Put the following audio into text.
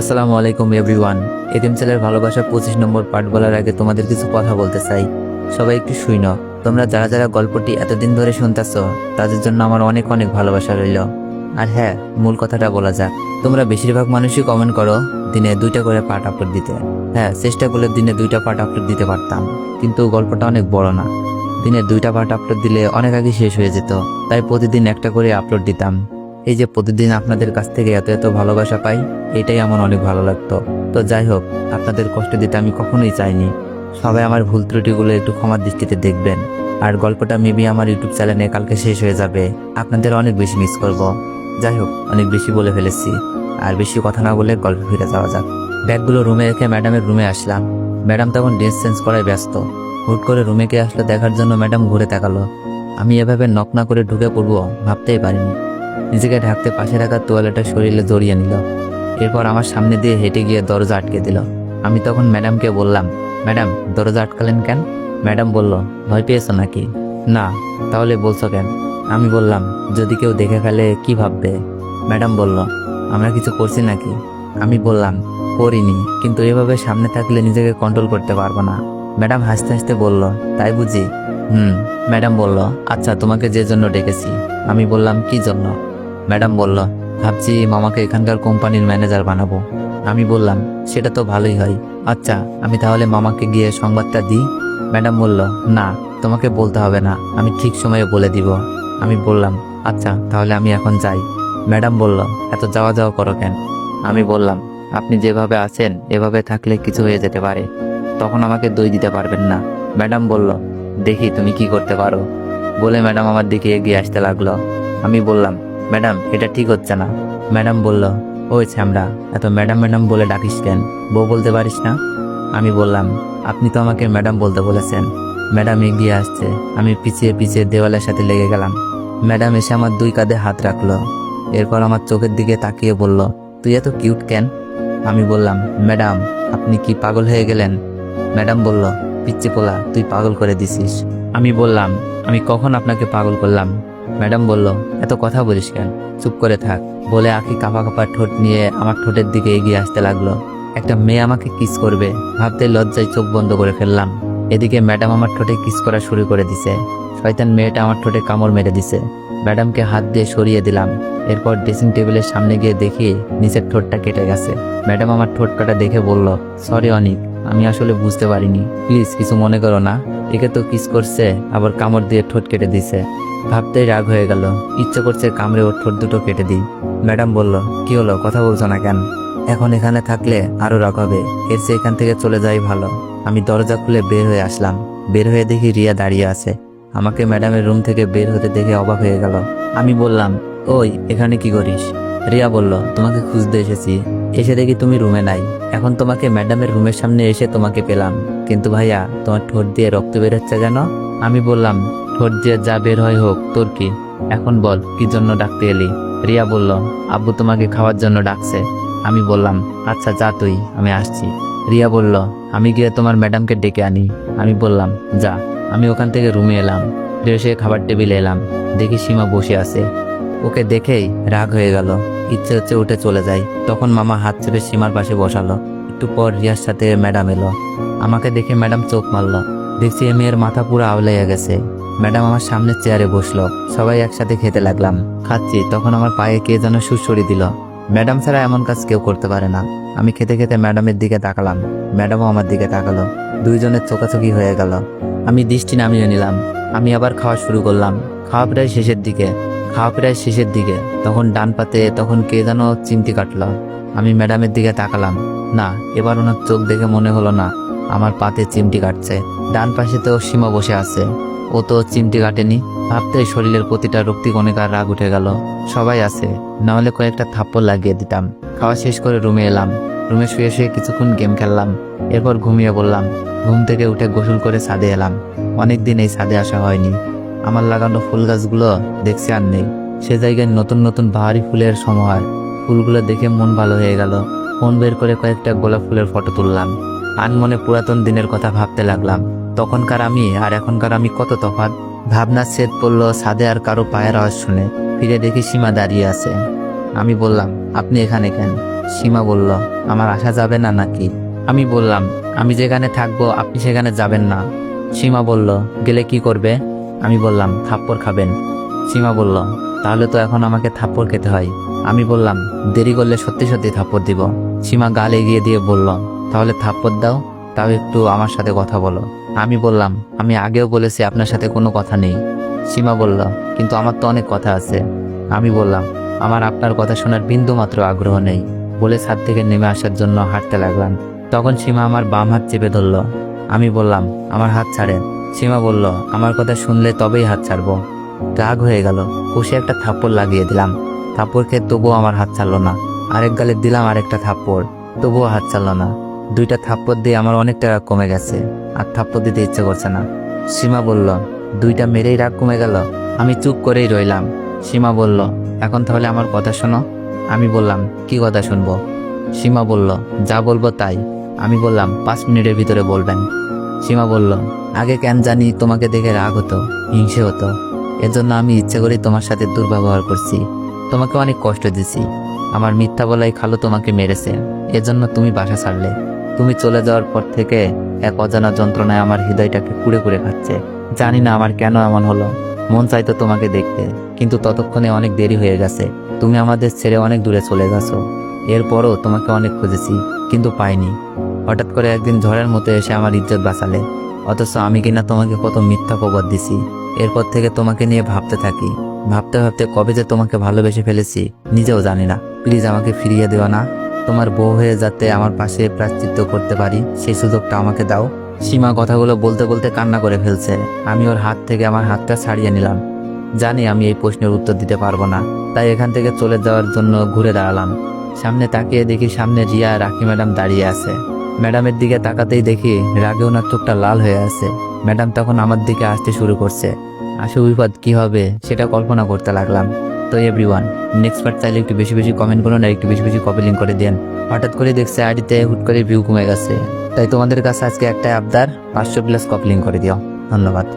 আসসালামু আলাইকুম এভরিওয়ান। এতিম ছেলের ভালোবাসা 25 নম্বর পার্ট বলার আগে তোমাদের কিছু কথা বলতে চাই। সবাই একটু শুইনো। তোমরা যারা যারা গল্পটি এতদিন ধরে শুনতেছ তাদের জন্য আমার অনেক অনেক ভালোবাসা রইল। আর হ্যাঁ, মূল কথাটা বলা যাক। তোমরা বেশিরভাগ মানুষই কমেন্ট করো দিনে 2টা করে পার্ট আপলোড দিতে। হ্যাঁ, চেষ্টা করলে দিনে 2টা পার্ট আপলোড দিতে পারতাম, কিন্তু গল্পটা অনেক বড় না। দিনে 2টা পার্ট আপলোড দিলে অনেক আগে শেষ হয়ে যেত, তাই প্রতিদিন একটা করে আপলোড দিতাম। এই যে প্রতিদিন আপনাদের কাছ থেকে এত এত ভালোবাসা পাই, এটাই আমার অনেক ভালো লাগতো। তো যাই হোক, আপনাদের কষ্ট দিতে আমি কখনোই চাইনি। সবাই আমার ভুল ত্রুটিগুলো একটু ক্ষমার দৃষ্টিতে দেখবেন। আর গল্পটা মেবি আমার ইউটিউব চ্যানেলে কালকে শেষ হয়ে যাবে। আপনাদের অনেক বেশি মিস করব। যাই হোক, অনেক বেশি বলে ফেলেছি, আর বেশি কথা না বলে গল্পে ফিরে যাওয়া যাক। ব্যাগগুলো রুমে রেখে ম্যাডামের রুমে আসলাম। ম্যাডাম তখন ড্রেস চেঞ্জ করায় ব্যস্ত। হুট করে রুমে কে আসলো দেখার জন্য ম্যাডাম ঘুরে তাকালো। আমি এভাবে নক না করে ঢুকে পড়বো ভাবতেই পারিনি। নিজেকে ঢাকতে পাশে রাখা তোয়ালেটা শরীরে জড়িয়ে নিল। এরপর আমার সামনে দিয়ে হেঁটে গিয়ে দরজা আটকে দিল। আমি তখন ম্যাডামকে বললাম, ম্যাডাম দরজা আটকালেন কেন? ম্যাডাম বলল, ভয় পেয়েছো নাকি? না। তাহলে বলছো কেন? আমি বললাম, যদি কেউ দেখে ফেলে কি ভাববে? ম্যাডাম বলল, আমরা কিছু করছি নাকি? আমি বললাম, করিনি, কিন্তু এভাবে সামনে থাকলে নিজেকে কন্ট্রোল করতে পারবো না। ম্যাডাম হাসতে হাসতে বলল, তাই বুঝি? ম্যাডাম বলল, আচ্ছা তোমাকে যে জন্য ডেকেছি। আমি বললাম, কি জন্য? ম্যাডাম বলল, ভাবছি মামাকে এখানকার কোম্পানির ম্যানেজার বানাবো। আমি বললাম, সেটা তো ভালোই হয়। আচ্ছা, আমি তাহলে মামাকে গিয়ে সংবাদটা দিই? ম্যাডাম বলল, না, তোমাকে বলতে হবে না, আমি ঠিক সময়ে বলে দিব। আমি বললাম, আচ্ছা তাহলে আমি এখন যাই। ম্যাডাম বলল, এত যাওয়া যাওয়া করো কেন? আমি বললাম, আপনি যেভাবে আছেন এভাবে থাকলে কিছু হয়ে যেতে পারে, তখন আমাকে দই দিতে পারবেন না। ম্যাডাম বলল, দেখি তুমি কি করতে পারো। বলে ম্যাডাম আমার দিকে এগিয়ে আসতে লাগলো। আমি বললাম, ম্যাডাম এটা ঠিক হচ্ছে না। ম্যাডাম বলল, ওই ছ্যামড়া, এত ম্যাডাম ম্যাডাম বলে ডাকিস কেন? বউ বলতে পারিস না? আমি বললাম, আপনি তো আমাকে ম্যাডাম বলতে বলেছেন। ম্যাডাম এগিয়ে আসছে। আমি পিছিয়ে পিছিয়ে দেওয়ালের সাথে লেগে গেলাম। ম্যাডাম এসে আমার 2 কাঁধে হাত রাখলো। এরপর আমার চোখের দিকে তাকিয়ে বলল, তুই এত কিউট কেন? আমি বললাম, ম্যাডাম আপনি কি পাগল হয়ে গেলেন? ম্যাডাম বলল, পিচ্চি পোলা, তুই পাগল করে দিছিস। আমি বললাম, আমি কখন আপনাকে পাগল করলাম? ম্যাডাম বলল, এত কথা বলিস কেন, চুপ করে থাক। বলে আঁখি কাঁপা কাঁপা ঠোঁট নিয়ে আমার ঠোঁটের দিকে এগিয়ে আসতে লাগলো। একটা মেয়ে আমাকে কিস করবে ভাবতে লজ্জায় চোখ বন্ধ করে ফেললাম। এদিকে ম্যাডাম আমার ঠোঁটে কিস করা শুরু করে দিছে। শয়তান মেয়েটা আমার ঠোঁটে কামড় মেরে দিছে। ম্যাডামকে হাত দিয়ে সরিয়ে দিলাম। এরপর ড্রেসিং টেবিলের সামনে গিয়ে দেখি নিচের ঠোঁটটা কেটে গেছে। ম্যাডাম আমার ঠোঁট কাটা দেখে বলল, সরি অনিক, আমি আসলে বুঝতে পারিনি, প্লিজ কিছু মনে করো না। একে তো কিস করছে, আবার কামড় দিয়ে ঠোঁট কেটে দিছে। ভাবতেই রাগ হয়ে গেল, ইচ্ছে করছে কামড়ে ওর ঠোঁট দুটো কেটে দিই। ম্যাডাম বলল, কি হলো, কথা বলছো না কেন? এখন এখানে থাকলে আরো রাগ হবে, এর চেয়ে এখান থেকে চলে যাই ভালো। আমি দরজা খুলে বের হয়ে আসলাম। বের হয়ে দেখি রিয়া দাঁড়িয়ে আছে। আমাকে ম্যাডামের রুম থেকে বের হতে দেখে অবাক হয়ে গেল। আমি বললাম, ওই এখানে কি করিস? রিয়া বলল, তোমাকে খুঁজতে এসেছি, এসে দেখি তুমি রুমে নাই। এখন তোমাকে ম্যাডামের রুমের সামনে এসে তোমাকে পেলাম, কিন্তু ভাইয়া তোমার ঠোঁট দিয়ে রক্ত বের হচ্ছে কেন? আমি বললাম, ঠোঁট দিয়ে যা বের হয় হোক, তোর কি? এখন বল কি জন্য ডাকতে এলি? রিয়া বলল, আব্বু তোমাকে খাওয়ার জন্য ডাকছে। আমি বললাম, আচ্ছা যা তুই, আমি আসছি। রিয়া বলল, আমি গিয়ে তোমার ম্যাডামকে ডেকে আনি। আমি বললাম, যা। আমি ওখান থেকে রুমে এলাম। ফ্রেশ হয়ে খাবার টেবিলে এলাম। দেখি সীমা বসে আছে। ওকে দেখেই রাগ হয়ে গেল, ইচ্ছে হচ্ছে উঠে চলে যাই। তখন মামা হাত চেপে সীমার পাশে বসালো। একটু পর রিয়ার সাথে ম্যাডাম এলো। আমাকে দেখে ম্যাডাম চোখ মারলো। দেখছি এ মেয়ের মাথা পুরো আওলাইয়া গেছে। ম্যাডাম আমার সামনের চেয়ারে বসলো। সবাই একসাথে খেতে লাগলাম। খাচ্ছি, তখন আমার পায়ে কে যেন সুড়সুড়ি দিল। ম্যাডাম ছাড়া এমন কাজ কেউ করতে পারে না। আমি খেতে খেতে ম্যাডামের দিকে তাকালাম। ম্যাডামও আমার দিকে তাকালো। দুইজনের চোখাচোখি হয়ে গেল। আমি দৃষ্টি নামিয়ে নিলাম। আমি আবার খাওয়া শুরু করলাম। খাওয়া প্রায় শেষের দিকে তখন ডান পাতে তখন কে যেন চিমটি কাটলো। আমি ম্যাডামের দিকে তাকালাম। না, এবার ওনার চোখ দেখে মনে হলো না আমার পাতে চিমটি কাটছে। ডান পাশে তো সীমা বসে আছে, ও তো চিমটি কাটেনি। ভাবতে শরীরের প্রতিটা রক্তিকণিকার রাগ উঠে গেল। সবাই আছে, না হলে কয়েকটা থাপ্পড় লাগিয়ে দিতাম। খাওয়া শেষ করে রুমে এলাম। রুমে শুয়ে শুয়ে কিছুক্ষণ গেম খেললাম। এরপর ঘুমিয়ে পড়লাম। ঘুম থেকে উঠে গোসল করে ছাদে এলাম। অনেকদিন এই ছাদে আসা হয়নি। আমার লাগানো ফুল গাছগুলো দেখছি আর নেই। সে জায়গায় নতুন নতুন বাহারি ফুলের সমাহার। ফুলগুলো দেখে মন ভালো হয়ে গেল। ফোন বের করে কয়েকটা গোলাপ ফুলের ফটো তুললাম। আনমনে পুরাতন দিনের কথা ভাবতে লাগলাম। তখনকার আমি আর এখনকার আমি কত তফাৎ। ভাবনা ছেদ পড়লো ছাদে আর কারো পায়ের আওয়াজ শুনে। ফিরে দেখি সীমা দাঁড়িয়ে আছে। আমি বললাম, আপনি এখানে কেন? সীমা বলল, আমার আসা যাবে না নাকি? আমি বললাম, আমি যেখানে থাকবো আপনি সেখানে যাবেন না। সীমা বলল, গেলে কি করবে? আমি বললাম, থাপ্পড় খাবেন। সীমা বলল, তাহলে তো এখন আমাকে থাপ্পড় খেতে হয়। আমি বললাম, দেরি করলে সত্যি সত্যি থাপ্পড় দিব। সীমা গাল এগিয়ে দিয়ে বলল, তাহলে থাপ্পড় দাও, তাও একটু আমার সাথে কথা বলো। আমি বললাম, আমি আগেও বলেছি আপনার সাথে কোনো কথা নেই। সীমা বলল, কিন্তু আমার তো অনেক কথা আছে। আমি বললাম, আমার আপনার কথা শোনার বিন্দু মাত্র আগ্রহ নেই। বলে ছাদ থেকে নেমে আসার জন্য হাঁটতে লাগলাম। তখন সীমা আমার বাম হাত চেপে ধরল। আমি বললাম, আমার হাত ছাড়েন। সীমা বলল, আমার কথা শুনলে তবেই হাত ছাড়বো। রাগ হয়ে গেল, কষে একটা থাপ্পড় লাগিয়ে দিলাম। থাপ্পড় খেয়ে তবুও আমার হাত ছাড়লো না। আরেক গালে দিলাম আরেকটা থাপ্পড়, তবুও হাত ছাড়লো না। দুইটা থাপ্পড় দিয়ে আমার অনেকটা রাগ কমে গেছে, আর থাপ্পড় দিতে ইচ্ছে করছে না। সীমা বলল, দুইটা মেরেই রাগ কমে গেল? আমি চুপ করেই রইলাম। সীমা বলল, এখন তাহলে আমার কথা শোনো। আমি বললাম, কি কথা শুনবো? সীমা বলল, যা বলবো তাই। আমি বললাম, 5 মিনিটের ভিতরে বলবেন। সীমা বলল, আগে কেন জানি তোমাকে দেখে রাগ হতো, হিংসে হতো। এজন্য আমি ইচ্ছে করেই তোমার সাথে দুর্ব্যবহার করছি, তোমাকে অনেক কষ্ট দিছি। আমার মিথ্যা বলাই খালু তোমাকে মেরেছে, এজন্য তুমি বাসা ছাড়লে। তুমি চলে যাওয়ার পর থেকে এক অজানা যন্ত্রণায় আমার হৃদয়টাকে কুড়ে কুড়ে খাচ্ছে। জানি না আমার কেন এমন হলো। মন চাইতো তোমাকে দেখতে, কিন্তু ততক্ষণে অনেক দেরি হয়ে গেছে। তুমি আমাদের ছেড়ে অনেক দূরে চলে গেছো। এরপরও তোমাকে অনেক খুঁজেছি, কিন্তু পাইনি। হঠাৎ করে একদিন ঝড়ের মতো এসে আমার ইজ্জত বাঁচালে, অথচ আমি কিনা তোমাকে কত মিথ্যা প্রবাদ দিছি। এরপর থেকে তোমাকে নিয়ে ভাবতে থাকি। ভাবতে ভাবতে কবে যে তোমাকে ভালোবেসে ফেলেছি নিজেও জানি না। প্লিজ আমাকে ফিরিয়ে দেওয়া না। তোমার বউ হয়ে যাতে আমার পাশে প্রায়শ্চিত্ত করতে পারি, সেই সুযোগটা আমাকে দাও। সীমা কথাগুলো বলতে বলতে কান্না করে ফেলছে। আমি ওর হাত থেকে আমার হাতটা ছাড়িয়ে নিলাম। জানি আমি এই প্রশ্নের উত্তর দিতে পারবো না, তাই এখান থেকে চলে যাওয়ার জন্য ঘুরে দাঁড়ালাম। সামনে তাকিয়ে দেখি সামনে রিয়া আর রাখি ম্যাডাম দাঁড়িয়ে আছে। ম্যাডামের দিকে তাকাতেই দেখি রাগে ওনার চোখটা লাল হয়ে আছে। ম্যাডাম তখন আমার দিকে আসতে শুরু করছে। আসে বিপদ কি হবে সেটা কল্পনা করতে লাগলাম। তো এভরিওয়ান, নেক্সট পার্ট চাইলে একটু বেশি বেশি কমেন্ট করুন আর একটু বেশি বেশি কপি লিঙ্ক করে দেন। হঠাৎ করে দেখছে আইডিতে হুট করে ভিউ কমে গেছে, তাই তোমাদের কাছে আজকে একটা আবদার, 500+ কপি লিঙ্ক করে দিও। ধন্যবাদ।